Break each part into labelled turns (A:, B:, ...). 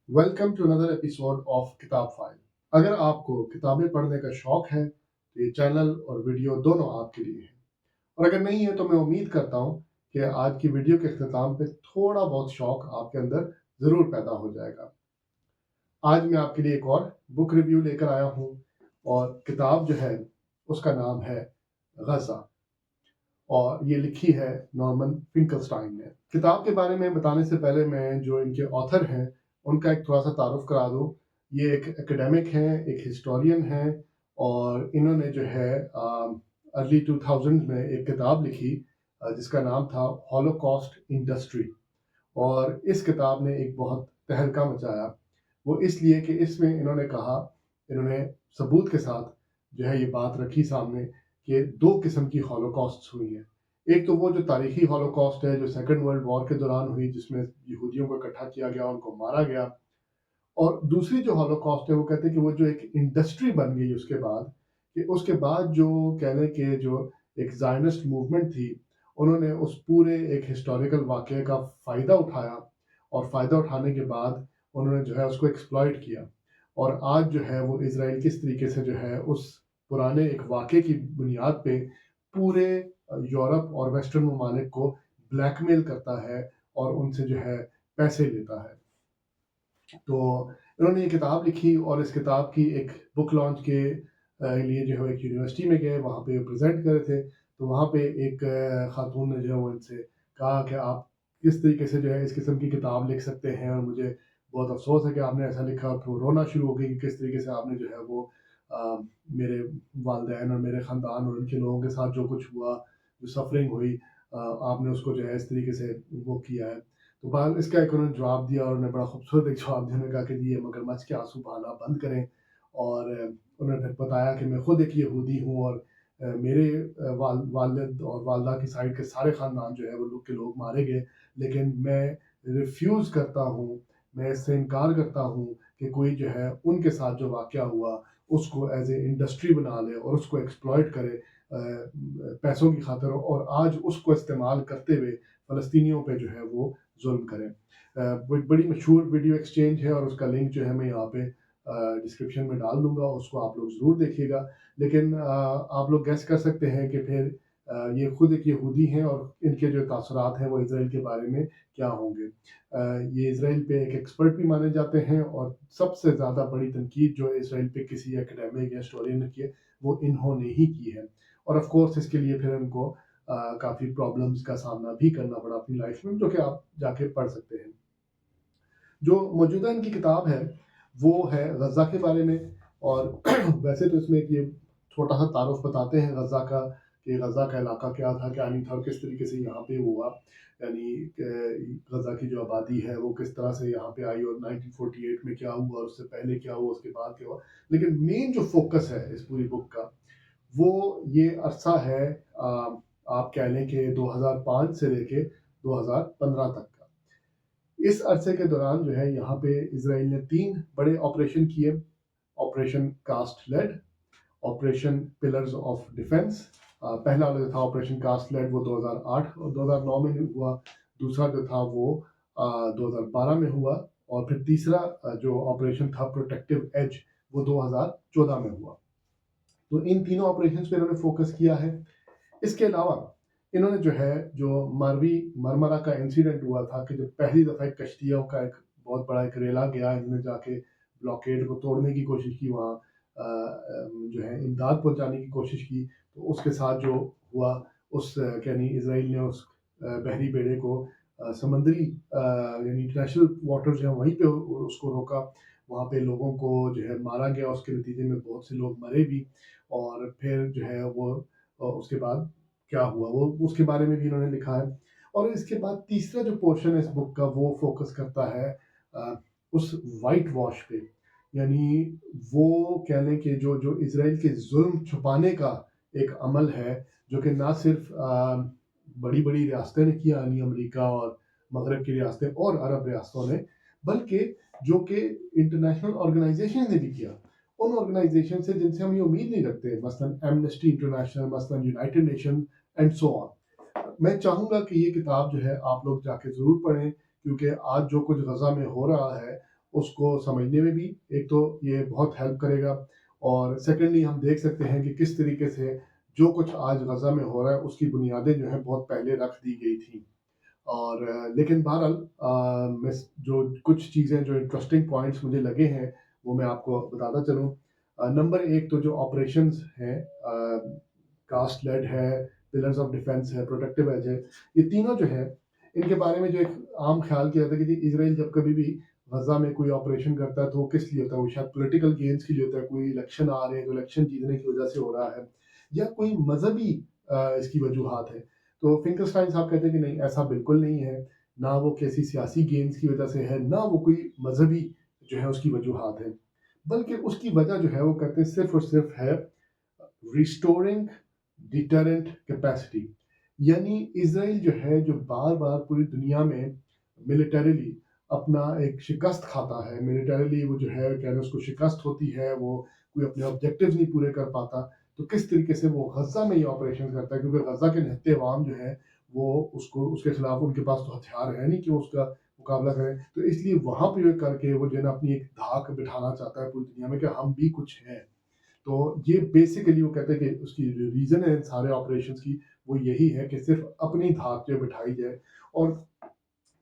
A: Welcome to another episode of Kitab file. अगर आपको किताबें पढ़ने का शौक है तो ये चैनल और वीडियो दोनों आपके लिए है। और अगर नहीं है तो मैं उम्मीद करता हूँ कि आज की वीडियो के अख्ताम पे थोड़ा बहुत शौक आपके अंदर ज़रूर पैदा हो जाएगा। आज मैं आपके लिए एक और बुक रिव्यू लेकर आया हूँ और किताब जो है उसका नाम है गज़ा और ये लिखी है नॉर्मन फिंकलस्टाइन ने। किताब के बारे में बताने से पहले मैं जो इनके ऑथर हैं उनका एक थोड़ा सा तारुफ करा दूँ। ये एक एकेडमिक हैं, एक हिस्टोरियन हैं और इन्होंने जो है अर्ली 2000 में एक किताब लिखी जिसका नाम था हॉलोकॉस्ट इंडस्ट्री। और इस किताब ने एक बहुत तहलका मचाया। वो इसलिए कि इसमें इन्होंने सबूत के साथ जो है ये बात रखी सामने कि दो किस्म की हॉलोकॉस्ट हुई हैं। एक तो वो जो तारीखी हॉलोकॉस्ट है जो सेकंड वर्ल्ड वॉर के दौरान हुई, जिसमें यहूदियों को इकट्ठा किया गया, उनको मारा गया। और दूसरी जो हॉलोकॉस्ट है वो कहते हैं कि वो जो एक इंडस्ट्री बन गई उसके बाद, कि उसके बाद जो कह लें कि जो एक ज़ायनिस्ट मूवमेंट थी, उन्होंने उस पूरे एक हिस्टोरिकल वाक़ये का फ़ायदा उठाया और फ़ायदा उठाने के बाद उन्होंने जो है उसको एक्सप्लॉइट किया। और आज जो है वो इज़राइल किस तरीके से जो है उस पुराने एक वाक़ये की बुनियाद पे पूरे यूरोप और वेस्टर्न ममालिक को ब्लैकमेल करता है और उनसे जो है पैसे लेता है। तो इन्होंने ये किताब लिखी और इस किताब की एक बुक लॉन्च के लिए जो है एक यूनिवर्सिटी में गए, वहाँ पे प्रेजेंट कर रहे थे। तो वहाँ पे एक खातून ने जो है वो इनसे कहा कि आप किस तरीके से जो है इस किस्म की किताब लिख सकते हैं, और मुझे बहुत अफसोस है कि आपने ऐसा लिखा। और फिर वो रोना शुरू हो गई कि किस तरीके से आपने जो है वो अ, मेरे वालिदैन और मेरे ख़ानदान और उनके लोगों के साथ जो कुछ हुआ, जो सफरिंग हुई, आपने उसको जो है इस तरीके से वो किया है। तो बाद इसका एक उन्होंने जवाब दिया और उन्होंने बड़ा खूबसूरत एक जवाब दिया। उन्होंने कहा कि जी ये मगरमच्छ के आंसू बहाना बंद करें। और उन्होंने फिर बताया कि मैं खुद एक यहूदी हूँ और मेरे वालिद और वालदा की साइड के सारे ख़ानदान जो है वो लोग मारे गए, लेकिन मैं रिफ्यूज़ करता हूँ, मैं इससे इनकार करता हूँ कि कोई जो है उनके साथ जो वाक़या हुआ उसको एज़ ए इंडस्ट्री बना ले और उसको एक्सप्लॉइट करे पैसों की खातिर, और आज उसको इस्तेमाल करते हुए फ़लस्तीनियों पे जो है वो ज़ुल्म करें। वो एक बड़ी मशहूर वीडियो एक्सचेंज है और उसका लिंक जो है मैं यहाँ पे डिस्क्रिप्शन में डाल दूँगा, उसको आप लोग ज़रूर देखिएगा। लेकिन आप लोग गेस कर सकते हैं कि फिर ये खुद एक यहूदी हैं और इनके जो तासुरात हैं वो इज़राइल के बारे में क्या होंगे। ये इज़राइल पे एक एक्सपर्ट भी माने जाते हैं और सबसे ज़्यादा बड़ी तनकीद जो इज़राइल पे किसी एकेडमिक या हिस्टोरियन ने की है, वो इन्होंने ही की है। और ऑफ़ कोर्स इसके लिए फिर इनको काफ़ी प्रॉब्लम्स का सामना भी करना पड़ा अपनी लाइफ में, जो कि आप जाके पढ़ सकते हैं। जो मौजूदा इनकी किताब है वो है गज़ा के बारे में। और वैसे तो इसमें एक ये छोटा सा तारुफ बताते हैं गज़ा का, कि गज़ा का इलाका क्या था, क्या नहीं था और किस तरीके से यहाँ पे हुआ। यानी गज़ा की जो आबादी है वो किस तरह से यहाँ पे आई और 1948 में क्या हुआ और उससे पहले क्या हुआ, उसके बाद क्या हुआ। लेकिन मेन जो फोकस है इस पूरी बुक का वो ये अरसा है, आप कह लें कि 2005 से लेके 2015 तक का। इस अरसे के दौरान जो है यहाँ पे इज़राइल ने 3 बड़े ऑपरेशन किए। Operation Cast Lead, Operation Pillars of Defence. पहला वाला जो था ऑपरेशन कास्ट लेड वो 2008 और 2009 में हुआ। दूसरा जो था वो 2012 में हुआ। और फिर तीसरा जो ऑपरेशन था प्रोटेक्टिव एज, वो 2014 में हुआ। तो इन तीनों ऑपरेशंस पे इन्होंने फोकस किया है। इसके अलावा इन्होंने जो है जो मारवी मरमरा का इंसिडेंट हुआ था, कि जब पहली दफ़ा एक कश्तियों का एक बहुत बड़ा एक रेला गया, इन्होंने जाके ब्लॉकेड को तोड़ने की कोशिश की, वहाँ जो है इमदाद पहुँचाने की कोशिश की। तो उसके साथ जो हुआ, उस यानी इज़राइल ने उस बहरी बेड़े को समंदरी यानी इंटरनेशनल वाटर जो है वहीं पे उसको रोका। वहाँ पे लोगों को जो है मारा गया, उसके नतीजे में बहुत से लोग मरे भी। और फिर जो है वो उसके बाद क्या हुआ वो उसके बारे में भी इन्होंने लिखा है। और इसके बाद तीसरा जो पोर्शन है इस बुक का वो फोकस करता है उस वाइट वॉश पे। यानी वो कह लें कि जो जो इज़राइल के जुल्म छुपाने का एक अमल है, जो कि ना सिर्फ बड़ी बड़ी रियासतें ने किया, यानी अमेरिका और मगरब की रियासतें और अरब रियासतों ने, बल्कि जो कि इंटरनेशनल ऑर्गेनाइजेशन ने भी किया। उन ऑर्गेनाइजेशन से जिनसे हम ये उम्मीद नहीं रखते, मसलन एमनेस्टी इंटरनेशनल, मसलन United nation and so on. मैं चाहूँगा कि ये किताब जो है आप लोग जाके ज़रूर पढ़ें, क्योंकि आज जो कुछ गज़ा में हो रहा है اس کو سمجھنے میں بھی ایک تو یہ بہت ہیلپ کرے گا، اور سیکنڈلی ہم دیکھ سکتے ہیں کہ کس طریقے سے جو کچھ آج غزہ میں ہو رہا ہے اس کی بنیادیں جو ہیں بہت پہلے رکھ دی گئی تھیں. اور لیکن بہرحال میں جو کچھ چیزیں جو انٹرسٹنگ پوائنٹس مجھے لگے ہیں وہ میں آپ کو بتاتا چلوں. نمبر ایک تو جو آپریشنز ہیں، کاسٹ لیڈ ہے، پلرز آف ڈیفینس ہے، پروٹیکٹیو ایج ہے، یہ تینوں جو ہے ان کے بارے میں جو ایک عام خیال کیا جاتا ہے کہ جی اسرائیل جب کبھی بھی غزہ میں کوئی آپریشن کرتا ہے تو وہ کس لیے ہوتا ہے، وہ شاید پولیٹیکل گینز کے لیے ہوتا ہے، کوئی الیکشن آ رہے ہیں تو الیکشن جیتنے کی وجہ سے ہو رہا ہے، یا کوئی مذہبی اس کی وجوہات ہے. تو فنکلسٹائن صاحب کہتے ہیں کہ نہیں، ایسا بالکل نہیں ہے، نہ وہ کسی سیاسی گینز کی وجہ سے ہے، نہ وہ کوئی مذہبی جو ہے اس کی وجوہات ہیں، بلکہ اس کی وجہ جو ہے وہ کہتے ہیں صرف اور صرف ہے ریسٹورنگ ڈیٹرنٹ کیپیسٹی. یعنی اسرائیل جو ہے جو بار بار پوری دنیا میں ملیٹریلی اپنا ایک شکست کھاتا ہے، ملیٹریلی وہ جو ہے کہہ رہے اس کو شکست ہوتی ہے، وہ کوئی اپنے آبجیکٹیوز نہیں پورے کر پاتا، تو کس طریقے سے وہ غزہ میں یہ آپریشن کرتا ہے، کیونکہ غزہ کے نہتے عوام جو ہے وہ اس کے خلاف ان کے پاس تو ہتھیار ہے نہیں کہ وہ اس کا مقابلہ کریں، تو اس لیے وہاں پہ یہ کر کے وہ جو ہے نا اپنی ایک دھاک بٹھانا چاہتا ہے پوری دنیا میں کہ ہم بھی کچھ ہیں. تو یہ بیسیکلی وہ کہتے ہیں کہ اس کی ریزن ہے ان سارے آپریشنز کی وہ یہی ہے کہ صرف اپنی دھاک جو بٹھائی جائے. اور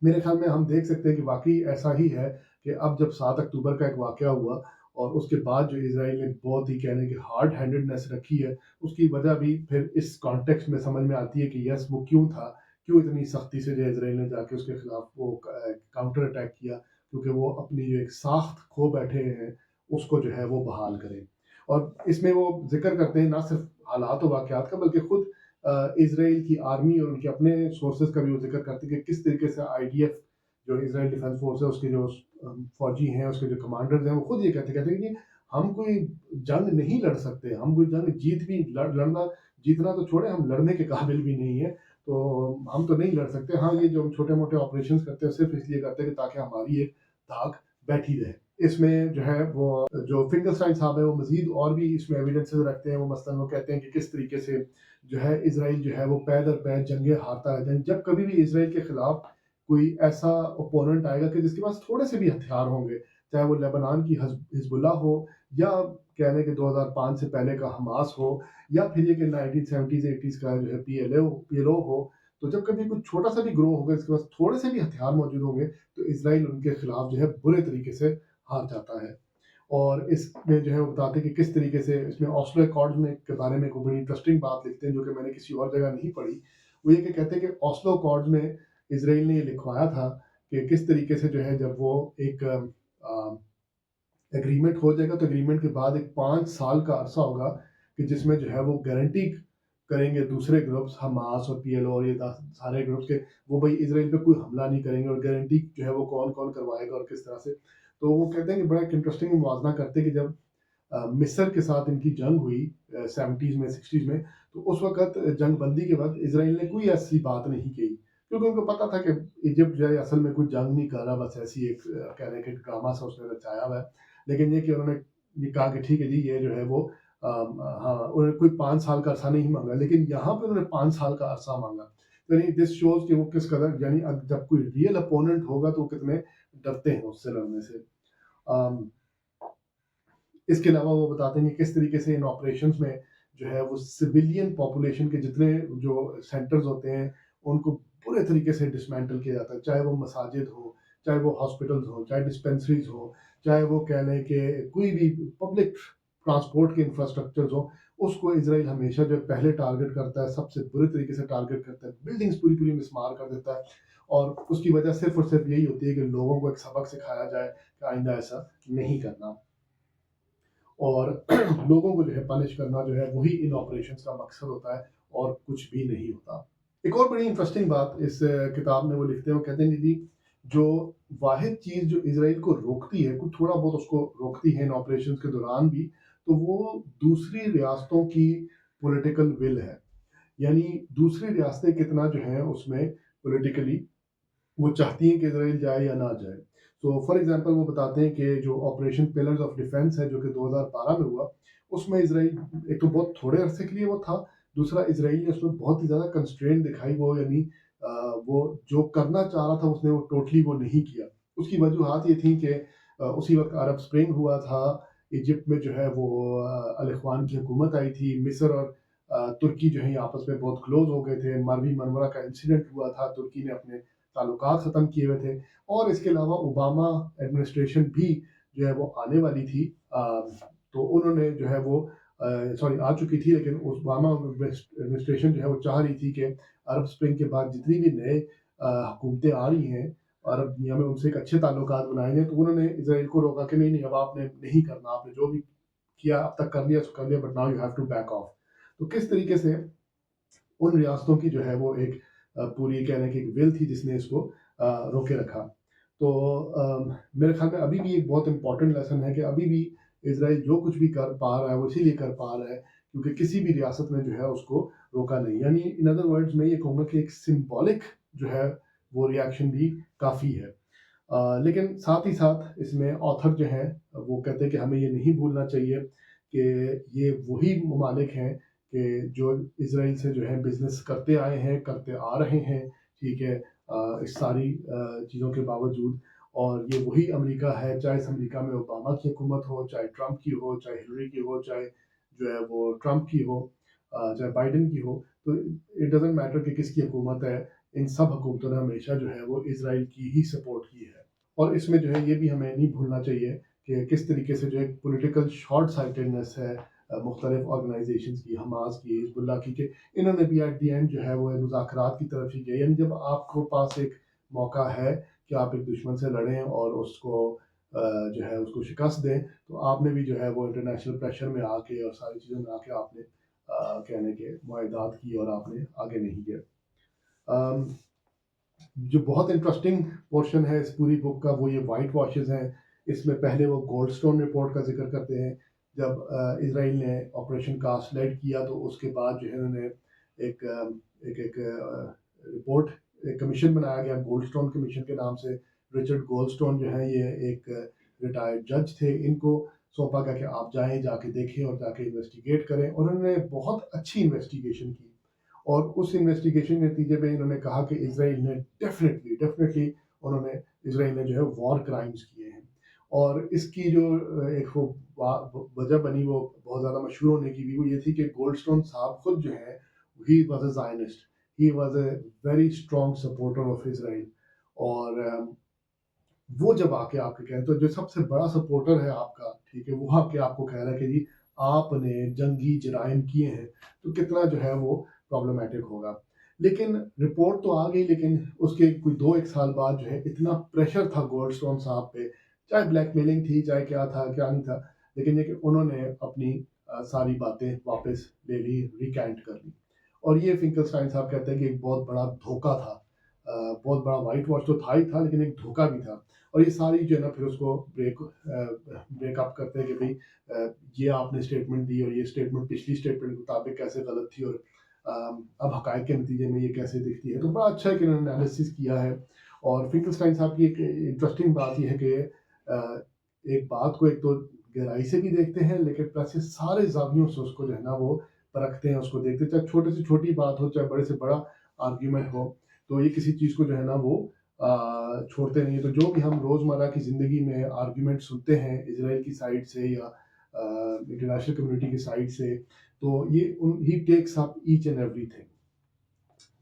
A: میرے خیال میں ہم دیکھ سکتے ہیں کہ واقعی ایسا ہی ہے کہ اب جب 7 اکتوبر کا ایک واقعہ ہوا اور اس کے بعد جو اسرائیل نے بہت ہی کہنے کہ ہارڈ ہینڈڈنیس رکھی ہے، اس کی وجہ بھی پھر اس کانٹیکسٹ میں سمجھ میں آتی ہے کہ یس وہ کیوں تھا، کیوں اتنی سختی سے جو اسرائیل نے جا کے اس کے خلاف وہ کاؤنٹر اٹیک کیا، کیونکہ وہ اپنی جو ایک ساخت کھو بیٹھے ہیں اس کو جو ہے وہ بحال کریں. اور اس میں وہ ذکر کرتے ہیں نہ صرف حالات و واقعات کا بلکہ خود اسرائیل کی آرمی اور ان کے اپنے سورسز کا بھی وہ ذکر کرتے ہیں کہ کس طریقے سے آئی ڈی ایف جو اسرائیل ڈیفینس فورس ہے اس کے جو فوجی ہیں، اس کے جو کمانڈرز ہیں، وہ خود یہ کہتے ہیں کہ ہم کوئی جنگ نہیں لڑ سکتے، ہم کوئی جنگ لڑنا جیتنا تو چھوڑے، ہم لڑنے کے قابل بھی نہیں ہیں، تو ہم تو نہیں لڑ سکتے. ہاں یہ جو ہم چھوٹے موٹے آپریشنز کرتے ہیں صرف اس لیے کرتے ہیں کہ تاکہ ہماری ایک دھاک بیٹھی رہے. اس میں جو ہے وہ جو فنکلسٹائن صاحب ہے وہ مزید اور بھی اس میں ایویڈنسز رکھتے ہیں. وہ مثلاً وہ کہتے ہیں کہ کس طریقے سے جو ہے اسرائیل جو ہے وہ پے در پے جنگیں ہارتا رہتا ہے. جب کبھی بھی اسرائیل کے خلاف کوئی ایسا اوپوننٹ آئے گا کہ جس کے پاس تھوڑے سے بھی ہتھیار ہوں گے، چاہے وہ لیبنان کی حزب اللہ ہو، یا کہہ لیں کہ 2005 سے پہلے کا حماس ہو، یا پھر یہ کہ 1970s 80s کا جو ہے پی ایل او ہو، تو جب کبھی کوئی چھوٹا سا بھی گروہ ہوگا اس کے پاس تھوڑے سے بھی ہتھیار موجود ہوں گے تو اسرائیل ان کے خلاف جو ہے برے طریقے سے ہار جاتا ہے. اور اس میں جو ہے وہ بتاتے ہیں کہ کس طریقے سے اس میں آسلو ایکارڈز میں کے بارے میں کوئی بڑی انٹرسٹنگ بات لکھتے ہیں جو کہ میں نے کسی اور جگہ نہیں پڑھی. وہ یہ کہ کہتے ہیں کہ آسلو ایکارڈز میں اسرائیل نے یہ لکھوایا تھا کہ کس طریقے سے جو ہے جب وہ ایک ایگریمنٹ ہو جائے گا تو ایگریمنٹ کے بعد ایک 5 سال کا عرصہ ہوگا کہ جس میں جو ہے وہ گارنٹی کریں گے دوسرے گروپس حماس اور پی ایل او اور یہ سارے گروپس کے وہ بھائی اسرائیل پہ کوئی حملہ نہیں کریں گے، اور گارنٹی جو ہے وہ کون کون کروائے گا اور کس طرح سے. تو وہ کہتے ہیں کہ بڑا ایک انٹرسٹنگ موازنہ کرتے کہ جب مصر کے ساتھ ان کی جنگ ہوئی 70s میں 60s میں، تو اس وقت جنگ بندی کے وقت اسرائیل نے کوئی ایسی بات نہیں کی، کیونکہ ان کو پتا تھا کہ ایجپٹ جو ہے اصل میں کوئی جنگ نہیں کر رہا، بس ایسی ایک کہہ رہے کہ ڈرامہ سا اس نے رچایا ہوا ہے. لیکن یہ کہ انہوں نے یہ کہا کہ ٹھیک ہے جی یہ جو ہے وہ ہاں انہوں نے کوئی 5 سال کا عرصہ نہیں مانگا، لیکن یہاں پہ انہوں نے 5 سال کا عرصہ مانگا. یعنی دس شوز کہ وہ کس قدر، یعنی جب کوئی ریئل اپوننٹ ہوگا تو وہ کتنے ڈرتے ہیں اس سے لڑنے سے. اس کے علاوہ وہ بتاتے ہیں کہ کس طریقے سے ان آپریشنز میں جو ہے وہ سویلین پاپولیشن کے جتنے جو سینٹرز ہوتے ہیں ان کو پورے طریقے سے ڈسمینٹل کیا جاتا ہے، چاہے وہ مساجد ہو، چاہے وہ ہاسپٹلز ہوں، چاہے ڈسپینسریز ہوں، چاہے وہ کہہ لیں کہ کوئی بھی پبلک ٹرانسپورٹ کے انفراسٹرکچرز ہوں. اس کو اسرائیل ہمیشہ جو پہلے ٹارگٹ کرتا ہے، سب سے برے طریقے سے ٹارگٹ کرتا ہے، بلڈنگز پوری مسمار کر دیتا ہے. اور اس کی وجہ صرف اور صرف یہی ہوتی ہے کہ لوگوں کو ایک سبق سکھایا جائے کہ آئندہ ایسا نہیں کرنا، اور لوگوں کو جو ہے پنش کرنا جو ہے وہی ان آپریشنز کا مقصد ہوتا ہے اور کچھ بھی نہیں ہوتا. ایک اور بڑی انٹرسٹنگ بات اس کتاب میں وہ لکھتے ہیں، وہ کہتے ہیں کہ جو واحد چیز جو اسرائیل کو روکتی ہے، کچھ تھوڑا بہت اس کو روکتی ہے ان آپریشنز کے دوران بھی، تو وہ دوسری ریاستوں کی پولیٹیکل ول ہے. یعنی دوسری ریاستیں کتنا جو ہیں اس میں پولیٹیکلی وہ چاہتی ہیں کہ اسرائیل جائے یا نہ جائے. تو فار ایگزامپل وہ بتاتے ہیں کہ جو آپریشن پلرز آف ڈیفینس ہے جو کہ 2012 میں ہوا، اس میں اسرائیل ایک تو بہت تھوڑے عرصے کے لیے وہ تھا، دوسرا اسرائیل نے اس میں بہت ہی زیادہ کنسٹرین دکھائی، وہ یعنی وہ جو کرنا چاہ رہا تھا اس نے وہ ٹوٹلی وہ نہیں کیا. اس کی وجوہات یہ تھیں کہ उसी वक्त अरब स्प्रिंग हुआ था, इजिप्ट में जो है वो अल इख्वान की हुकूमत आई थी, मिस्र और तुर्की जो है ये आपस में बहुत क्लोज हो गए थे, मारवी मनवरा का इंसिडेंट हुआ था, तुर्की ने अपने ताल्लुकात ख़त्म किए हुए थे, और इसके अलावा ओबामा एडमिनिस्ट्रेशन भी जो है वो आने वाली थी, तो उन्होंने जो है वो सॉरी आ चुकी थी, लेकिन ओबामा एडमिनिस्ट्रेशन जो है वो चाह रही थी कि अरब स्प्रिंग के बाद जितनी भी नए हुकूमतें आ रही हैं अरब दुनिया में उनसे एक अच्छे ताल्लुकात बनाए हैं, तो उन्होंने इसराइल को रोका कि नहीं नहीं, अब आपने नहीं करना, आपने जो भी किया अब तक कर लिया सो कर लिया, but now you have to back off. तो किस तरीके से उन रियासतों की जो है वो एक पूरी कहने की एक विल थी जिसने इसको रोके रखा। तो मेरे ख्याल में अभी भी एक बहुत इंपॉर्टेंट लेसन है कि अभी भी इसराइल जो कुछ भी कर पा रहा है वो इसीलिए कर पा रहा है क्योंकि किसी भी रियासत ने जो है उसको रोका नहीं। यानी इन अदर वर्ड्स मैं ये कहूँगा कि एक सिंबॉलिक जो है वो रिएक्शन भी काफ़ी है। लेकिन साथ ही साथ इसमें ऑथर जो हैं वो कहते हैं कि हमें ये नहीं भूलना चाहिए कि ये वही ममालिक हैं कि जो इसराइल से जो है बिज़नेस करते आए हैं, करते आ रहे हैं, ठीक है, इस सारी चीज़ों के बावजूद। और ये वही अमेरिका है, चाहे इस अमेरिका में ओबामा की हुकूमत हो, चाहे ट्रंप की हो, चाहे हिलरी की हो, चाहे जो है वो ट्रंप की हो, चाहे बाइडेन की हो, तो इट डज़न्ट मैटर कि किसकी हुकूमत है, इन सब हुकूमतों ने हमेशा जो है वो इसराइल की ही सपोर्ट की है। और इसमें जो है ये भी हमें नहीं भूलना चाहिए कि किस तरीके से जो है पॉलिटिकल शॉर्ट साइटेडनेस है मुख्तलिफ ऑर्गेनाइजेशंस की, हमास की, हिजबुल्लाह की, कि इन्होंने भी एट दी एंड जो है वो मुज़ाकरात की तरफ ही गए। यानी जब आपको पास एक मौका है कि आप एक दुश्मन से लड़ें और उसको जो है उसको शिकस्त दें, तो आपने भी जो है वो इंटरनेशनल प्रेशर में आके और सारी चीज़ों में आके आपने कहने के मुआहदात की और आपने आगे नहीं गए। जो बहुत इंटरेस्टिंग पोर्शन है इस पूरी बुक का वो ये वाइट वॉशेस हैं। इसमें पहले वो गोल्डस्टोन रिपोर्ट का जिक्र करते हैं। जब इसराइल ने ऑपरेशन कास्ट लेड किया तो उसके बाद जो है उन्होंने एक रिपोर्ट, एक कमीशन बनाया गया गोल्डस्टोन कमीशन के नाम से। रिचर्ड गोल्डस्टोन जो है ये एक रिटायर्ड जज थे, इनको सौंपा गया कि आप जाएं, जाके देखें और जाके इन्वेस्टिगेट करें, और उन्होंने बहुत अच्छी इन्वेस्टिगेशन की। और उस इन्वेस्टिगेशन के नतीजे में इन्होंने कहा कि इसराइल ने डेफिनेटली डेफिनेटली उन्होंने इसराइल ने जो है वॉर क्राइम्स किए हैं। और इसकी जो एक वो वजह बनी वो बहुत ज़्यादा मशहूर होने की भी, वो ये थी कि गोल्डस्टोन साहब खुद जो है he was a Zionist, he was a very strong supporter of Israel. और वो जब आके आपके कह तो जो सबसे बड़ा सपोर्टर है आपका, ठीक है, वो आके आपको कह रहा है कि जी आपने जंगी जराइम किए हैं, तो कितना जो है वो प्रॉब्लमेटिक होगा। लेकिन रिपोर्ट तो आ गई, लेकिन उसके कोई 2-1 साल बाद जो है इतना प्रेशर था गोल्डस्टोन साहब पे, चाहे ब्लैकमेलिंग थी, चाहे क्या था, क्या नहीं था, लेकिन ये कि उन्होंने अपनी सारी बातें वापस ले ली, रिकाउंट कर ली। और ये फिंकलस्टाइन साहब कहते हैं कि एक बहुत बड़ा धोखा था। बहुत बड़ा व्हाइट वॉश तो था ही था, लेकिन एक धोखा भी था। और ये सारी जो है ना फिर उसको ब्रेकअप करते हैं कि भाई ये आपने स्टेटमेंट दी और ये स्टेटमेंट पिछली स्टेटमेंट के मुताबिक कैसे गलत थी, और अब हकायक के नतीजे में ये कैसे दिखती है। तो बड़ा अच्छा है कि इन्होंने एनालिसिस किया है। और फिंकलस्टाइन साहब की एक इंटरेस्टिंग बात यह है कि एक बात को एक तो गहराई से भी देखते हैं, लेकिन प्लस ये सारे जावियों से उसको जो है ना वो परखते हैं, उसको देखते हैं, चाहे छोटे से छोटी बात हो, चाहे बड़े से बड़ा आर्ग्यूमेंट हो, तो ये किसी चीज़ को जो है ना वो छोड़ते नहीं है। तो जो भी हम रोज़मर्रा की ज़िंदगी में आर्ग्यूमेंट सुनते हैं इसराइल की साइड से या इंटरनेशनल कम्युनिटी की साइड से, तो ये ही takes up each and everything.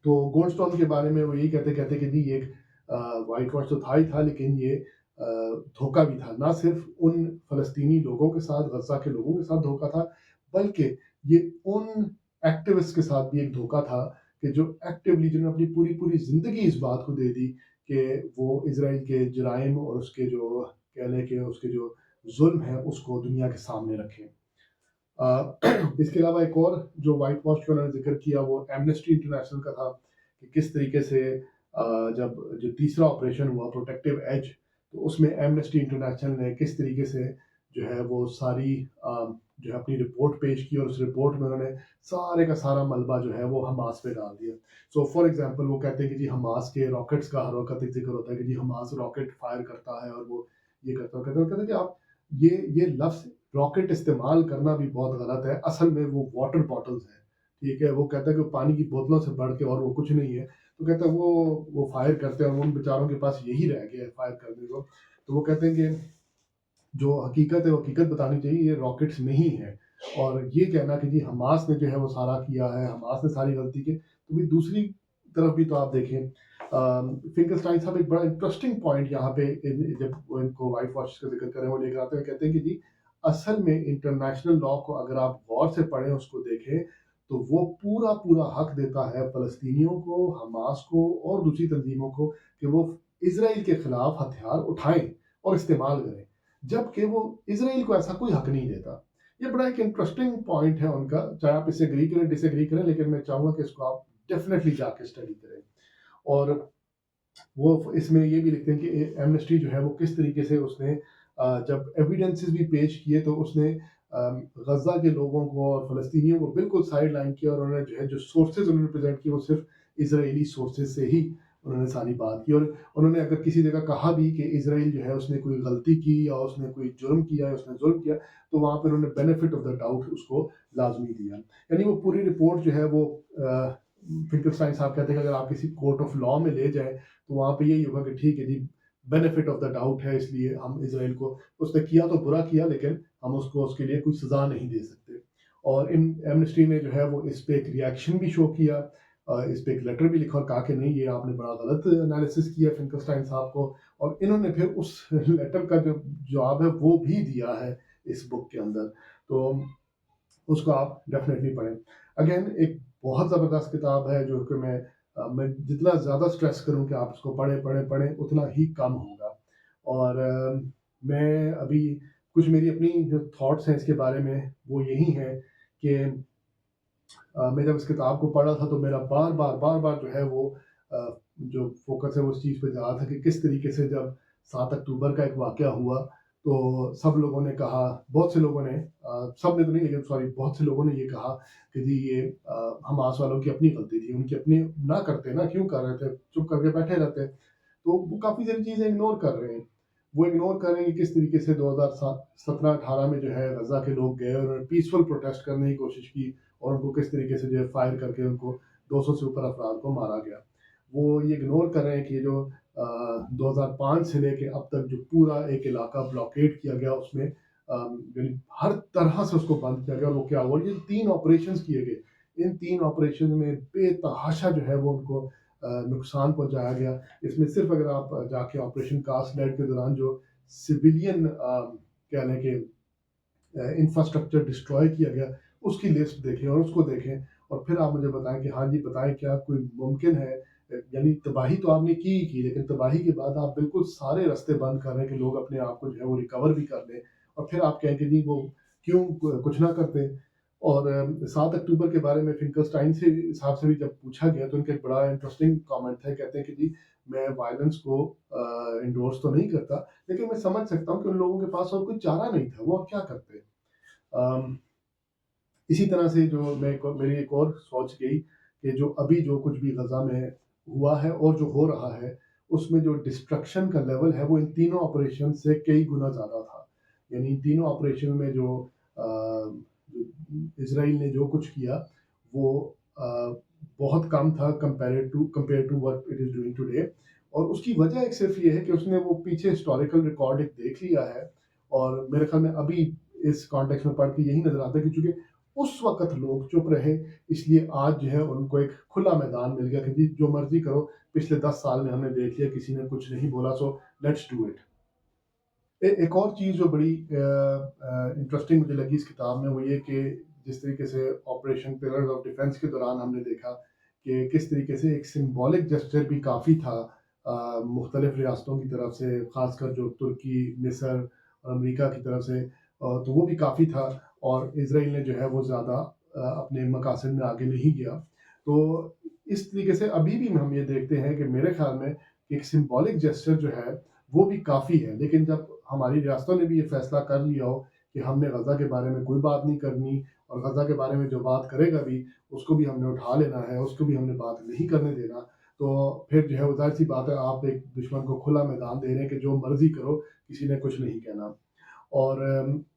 A: तो गोल्डस्टोन के बारे में वो यही कहते कि जी एक वाइट वॉश तो था ही था, लेकिन ये धोखा भी था। ना सिर्फ उन फ़लस्तीनी लोगों के साथ, गज़ा के लोगों के साथ धोखा था, बल्कि ये उन एक्टिविस्ट के साथ भी एक धोखा था कि जो एक्टिवली जिन्होंने अपनी पूरी ज़िंदगी इस बात को दे दी कि वो इज़राइल के जराइम और उसके जो कह लें कि उसके जो ज़ुल्म है उसको दुनिया के सामने रखें। इसके अलावा एक और जो व्हाइट वॉश का उन्होंने ज़िक्र किया वो एमनेस्टी इंटरनेशनल का था कि किस तरीके से जब जो तीसरा ऑपरेशन हुआ प्रोटेक्टिव एज, तो उसमें एमनेस्टी इंटरनेशनल ने किस तरीके से जो है वो सारी जो है अपनी रिपोर्ट पेश की, और उस रिपोर्ट में उन्होंने सारे का सारा मलबा जो है वो हमास पे डाल दिया। सो फॉर एग्जांपल वो कहते हैं कि जी हमास के रॉकेट्स का हर वक्त जिक्र होता है कि जी हमास रॉकेट फायर करता है और वो ये करता है। कहते हैं कि आप ये लफ्ज़ रॉकेट इस्तेमाल करना भी बहुत गलत है। असल में वो वाटर बॉटल्स हैं, ठीक है? वो कहता है कि पानी की बोतलों से बढ़ के और वो कुछ नहीं है। तो कहता है वो फायर करते हैं और उन बेचारों के पास यही रह गया है फायर करने को। तो वो कहते हैं कि जो हकीकत है वो हकीकत बतानी चाहिए, ये रॉकेट्स नहीं है। और ये कहना कि जी हमास ने जो है वो सारा किया है, हमास ने सारी गलती की, तो भी दूसरी तरफ भी तो आप देखें, फिंकलस्टाइन साहब एक बड़ा इंटरेस्टिंग पॉइंट यहाँ पे जब वो इनको व्हाइट वॉश का जिक्र करें वो लेकर आते हैं, कहते हैं कि जी असल में इंटरनेशनल लॉ को अगर आप गौर से पढ़ें, उसको देखें, तो वो पूरा पूरा हक देता है फ़लस्तीनियों को, हमास को और दूसरी तंजीमों को कि वो इसराइल के खिलाफ हथियार उठाएं और इस्तेमाल करें, जबकि वो इसराइल को ऐसा कोई हक नहीं देता। ये बड़ा एक इंटरेस्टिंग पॉइंट है उनका, चाहे आप इससे एग्री करें डिसएग्री करें, लेकिन मैं चाहूँगा कि इसको आप डेफिनेटली जाके स्टडी करें। और वो इसमें ये भी लिखते हैं कि एमनेस्टी जो है वो किस तरीके से उसने जब एविडेंसेस भी पेश किए तो उसने गज़ा के लोगों को और फ़लस्तीनियों को बिल्कुल साइड लाइन किया, और उन्होंने जो है जो सोर्सेज़ उन्होंने प्रेज़ेंट किए वो सिर्फ़ इज़राइली सोर्सेज़ से ही उन्होंने सारी बात की। और उन्होंने अगर किसी जगह कहा भी कि इज़राइल जो है उसने कोई गलती की या उसने कोई जुर्म किया या उसने ज़ुल्म किया, तो वहाँ पे उन्होंने बेनिफिट ऑफ द डाउट उसको लाज़मी दिया। यानी वो पूरी रिपोर्ट जो है वो फिंकलस्टाइन साहब कहते हैं कि अगर आप किसी कोर्ट ऑफ लॉ में ले जाएँ, तो वहाँ पे यही होगा कि ठीक है जी, बेनिफिट ऑफ द डाउट है, इसलिए हम इज़राइल को, उसने किया तो बुरा किया, लेकिन हम उसको उसके लिए कोई सज़ा नहीं दे सकते। और इन एमनेस्टी ने जो है वो इस पे एक रिएक्शन भी शो किया, इस पे एक लेटर भी लिखा और कहा कि नहीं, ये आपने बड़ा गलत एनालिसिस किया फिंकलस्टाइन साहब को, और इन्होंने फिर उस लेटर का जो जवाब है वो भी दिया है इस बुक के अंदर। तो उसको आप डेफ़िनेटली पढ़ें। अगेन एक बहुत ज़बरदस्त किताब है जो कि मैं जितना ज़्यादा स्ट्रेस करूँ कि आप इसको पढ़ें, पढ़ें, पढ़ें, उतना ही कम होगा। और मैं अभी कुछ मेरी अपनी जो थॉट्स हैं इसके बारे में वो यही हैं कि मैं जब इस किताब को पढ़ा था तो मेरा बार-बार जो है वो जो फ़ोकस है वो उस चीज़ पे जा रहा था कि किस तरीके से जब 7 अक्टूबर का एक वाक़या हुआ, तो सब लोगों ने कहा, बहुत से लोगों ने, सब ने तो नहीं, लेकिन सॉरी, बहुत से लोगों ने ये कहा कि जी ये हमास वालों की अपनी गलती थी, उनकी अपनी, ना करते ना, क्यों कर रहे थे? चुप करके बैठे रहते। तो वो काफ़ी सारी चीज़ें इग्नोर कर रहे हैं। वो इग्नोर कर रहे हैं कि किस तरीके से 2007 17-18 में जो है गज़ा के लोग गए और उन्होंने पीसफुल प्रोटेस्ट करने की कोशिश की, और उनको किस तरीके से जो है फायर करके उनको 200 से ऊपर अफराद को मारा गया। वो ये इग्नोर कर रहे हैं कि जो 2005 से लेके अब तक जो पूरा एक इलाका ब्लॉकेड किया गया, उसमें यानी हर तरह से उसको बंद किया गया, और वो क्या हुआ, ये 3 ऑपरेशंस किए गए। इन 3 ऑपरेशन में बेतहाशा जो है वो उनको नुकसान पहुँचाया गया। इसमें सिर्फ़ अगर आप जाके ऑपरेशन कास्ट लेड के दौरान जो सिविलियन कह लें कि इंफ्रास्ट्रक्चर डिस्ट्रॉय किया गया, उसकी लिस्ट देखें और उसको देखें, और फिर आप मुझे बताएँ कि हाँ जी, बताएँ क्या कोई मुमकिन है, यानी तबाही तो आपने की ही की, लेकिन तबाही के बाद आप बिल्कुल सारे रास्ते बंद कर रहे हैं कि लोग अपने आप को जो है वो रिकवर भी कर लें, और फिर आप कहें कि नहीं, वो क्यों कुछ ना करते। और 7 अक्टूबर के बारे में फिंकलस्टाइन से साहब से भी जब पूछा गया तो उनका एक बड़ा इंटरेस्टिंग कमेंट है, कहते हैं कि जी मैं वायलेंस को एंडोर्स तो नहीं करता, लेकिन मैं समझ सकता हूँ कि उन लोगों के पास और कोई चारा नहीं था, वो और क्या करते। अम, इसी तरह से जो मेरी एक और सोच गई कि जो अभी जो कुछ भी गज़ा में हुआ है और जो हो रहा है, उसमें जो डिस्ट्रक्शन का लेवल है वो इन तीनों ऑपरेशन से कई गुना ज़्यादा था। यानी इन तीनों ऑपरेशन में जो इज़राइल ने जो कुछ किया वो बहुत कम था compare to what it is doing today. और उसकी वजह एक सिर्फ़ ये है कि उसने वो पीछे हिस्टोरिकल रिकॉर्ड एक देख लिया है, और मेरे ख़्याल में अभी इस कॉन्टेक्स्ट में पढ़ के यही नज़र आता है कि चूँकि उस वक़्त लोग चुप रहे, इसलिए आज जो है उनको एक खुला मैदान मिल गया कि जी जो मर्ज़ी करो, पिछले 10 साल में हमने देख लिया, किसी ने कुछ नहीं बोला, सो लेट्स डू इट। एक और चीज़ जो बड़ी इंटरेस्टिंग मुझे लगी इस किताब में, वो ये कि जिस तरीके से ऑपरेशन पिलर्स ऑफ डिफेंस के दौरान हमने देखा कि किस तरीके से एक सिंबॉलिक जेस्चर भी काफ़ी था मुख्तलिफ रियासतों की तरफ से, ख़ासकर जो तुर्की, मिस्र और अमेरिका की तरफ से, तो वो भी काफ़ी था, और इसराइल ने जो है वो ज़्यादा अपने मकासद में आगे नहीं गया। तो इस तरीके से अभी भी हम ये देखते हैं कि मेरे ख़्याल में एक सिंबॉलिक जेस्चर जो है वो भी काफ़ी है, लेकिन जब हमारी रियासतों ने भी ये फैसला कर लिया हो कि हमने गज़ा के बारे में कोई बात नहीं करनी, और गज़ा के बारे में जो बात करेगा भी उसको भी हमने उठा लेना है, उसको भी हमने बात नहीं करने देना, तो फिर जो है वो ज़ाहिर सी बात है, आप एक दुश्मन को खुला मैदान दे रहे हैं कि जो मर्ज़ी करो, किसी ने कुछ नहीं कहना। और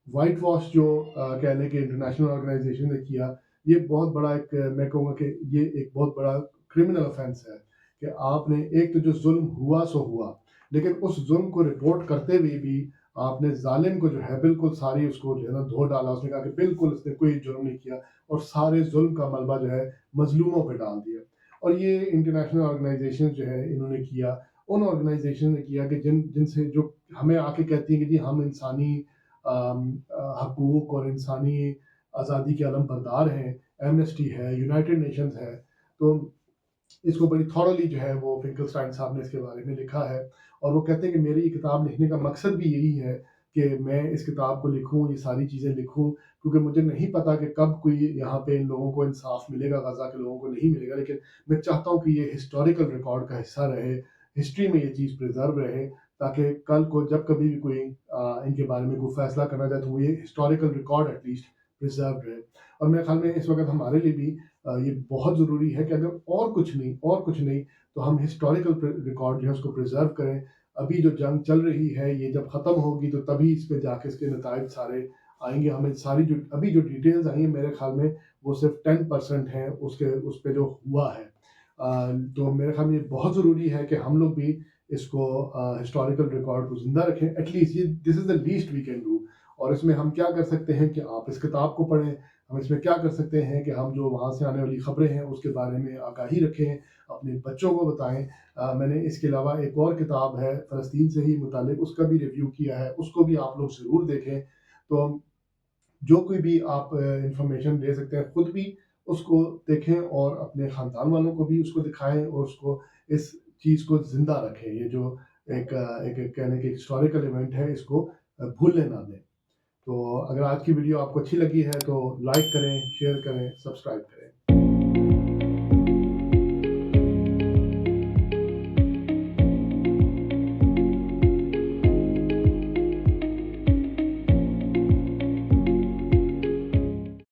A: व्हाइट वॉश जो कह लें कि इंटरनेशनल ऑर्गेनाइजेशन ने किया, ये बहुत बड़ा एक मैं कहूँगा कि ये एक बहुत बड़ा क्रिमिनल ऑफेंस है कि आपने एक तो जो जुल्म हुआ सो हुआ, लेकिन उस जुल्म को रिपोर्ट करते हुए भी آپ نے ظالم کو جو ہے بالکل ساری اس کو جو ہے نا دھو ڈالا، اس نے کہا کہ بالکل اس نے کوئی جرم نہیں کیا، اور سارے ظلم کا ملبہ جو ہے مظلوموں پہ ڈال دیا۔ اور یہ انٹرنیشنل آرگنائزیشن جو ہے انہوں نے کیا، ان آرگنائزیشن نے کیا کہ جن سے جو ہمیں آ کے کہتی ہیں کہ جی ہم انسانی حقوق اور انسانی آزادی کے علم بردار ہیں، ایمنسٹی ہے، یونائٹڈ نیشنز ہے۔ تو اس کو بڑی تھورلی جو ہے وہ فنکلسٹائن صاحب نے اس کے بارے میں لکھا ہے، اور وہ کہتے ہیں کہ میری یہ کتاب لکھنے کا مقصد بھی یہی ہے کہ میں اس کتاب کو لکھوں، یہ ساری چیزیں لکھوں، کیونکہ مجھے نہیں پتا کہ کب کوئی یہاں پہ ان لوگوں کو انصاف ملے گا، غزہ کے لوگوں کو نہیں ملے گا، لیکن میں چاہتا ہوں کہ یہ ہسٹوریکل ریکارڈ کا حصہ رہے، ہسٹری میں یہ چیز پریزرو رہے، تاکہ کل کو جب کبھی بھی کوئی ان کے بارے میں کوئی فیصلہ کرنا چاہے تو وہ یہ historical record at least preserve رہے۔ اور میرے خیال میں اس وقت ہمارے لیے بھی یہ بہت ضروری ہے کہ اگر اور کچھ نہیں تو ہم ہسٹوریکل ریکارڈ جو ہے اس کو پریزرو کریں۔ ابھی جو جنگ چل رہی ہے یہ جب ختم ہوگی تو تبھی اس پہ جا کے اس کے نتائج سارے آئیں گے۔ ہمیں ساری جو ابھی جو ڈیٹیلز آئی ہیں میرے خیال میں وہ صرف 10% ہیں اس پہ جو ہوا ہے۔ تو میرے خیال میں یہ بہت ضروری ہے کہ ہم لوگ بھی اس کو ہسٹوریکل ریکارڈ کو زندہ رکھیں، ایٹ لیسٹ یہ this is the least we can do. اور اس میں ہم کیا کر سکتے ہیں کہ آپ اس کتاب کو پڑھیں، ہم اس میں کیا کر سکتے ہیں کہ ہم جو وہاں سے آنے والی خبریں ہیں اس کے بارے میں آگاہی رکھیں، اپنے بچوں کو بتائیں۔ میں نے اس کے علاوہ ایک اور کتاب ہے فلسطین سے ہی متعلق، اس کا بھی ریویو کیا ہے، اس کو بھی آپ لوگ ضرور دیکھیں۔ تو جو کوئی بھی آپ انفارمیشن لے سکتے ہیں خود بھی اس کو دیکھیں، اور اپنے خاندان والوں کو بھی اس کو دکھائیں، اور اس کو اس چیز کو زندہ رکھیں۔ یہ جو ایک کہنے کے ہسٹوریکل ایونٹ ہے اس کو بھولنے نہ دیں۔ تو اگر آج کی ویڈیو آپ کو اچھی لگی ہے تو لائک کریں، شیئر کریں، سبسکرائب کریں۔